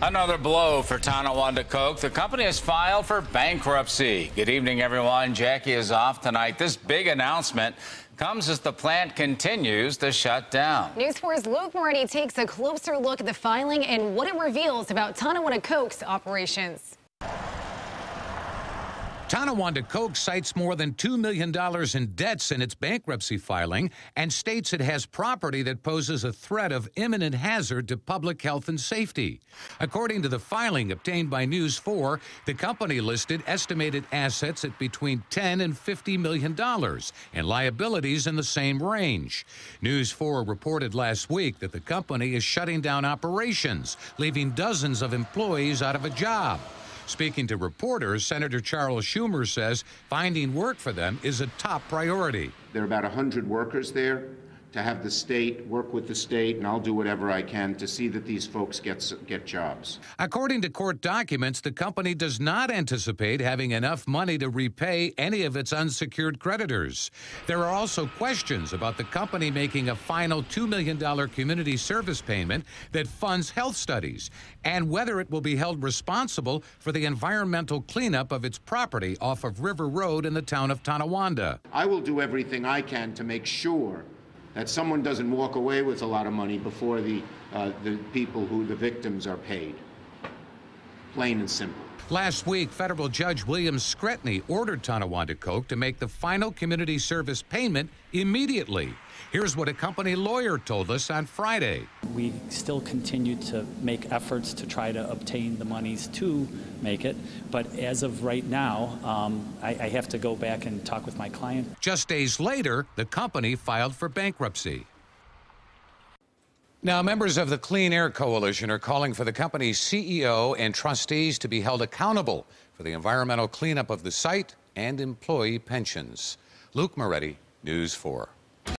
Another blow for Tonawanda Coke. The company has filed for bankruptcy. Good evening, everyone. Jackie is off tonight. This big announcement comes as the plant continues to shut down. News 4's Luke Moretti takes a closer look at the filing and what it reveals about Tonawanda Coke's operations. Tonawanda Coke cites more than $2 million in debts in its bankruptcy filing and states it has property that poses a threat of imminent hazard to public health and safety. According to the filing obtained by News 4, the company listed estimated assets at between $10 and $50 million and liabilities in the same range. News 4 reported last week that the company is shutting down operations, leaving dozens of employees out of a job. Speaking to reporters, Senator Charles Schumer says finding work for them is a top priority. There are about 100 workers there. To have the state work with the state, and I'll do whatever I can to see that these folks get jobs. According to court documents, the company does not anticipate having enough money to repay any of its unsecured creditors. There are also questions about the company making a final $2 million community service payment that funds health studies, and whether it will be held responsible for the environmental cleanup of its property off of River Road in the town of Tonawanda. I will do everything I can to make sure that someone doesn't walk away with a lot of money before the people who the victims are paid. Plain and simple. Last week, federal judge William Scretany ordered Tonawanda Coke to make the final community service payment immediately. Here's what a company lawyer told us on Friday. We still continue to make efforts to try to obtain the monies to make it, but as of right now, I have to go back and talk with my client. Just days later, the company filed for bankruptcy. Now, members of the Clean Air Coalition are calling for the company's CEO and trustees to be held accountable for the environmental cleanup of the site and employee pensions. Luke Moretti, News 4.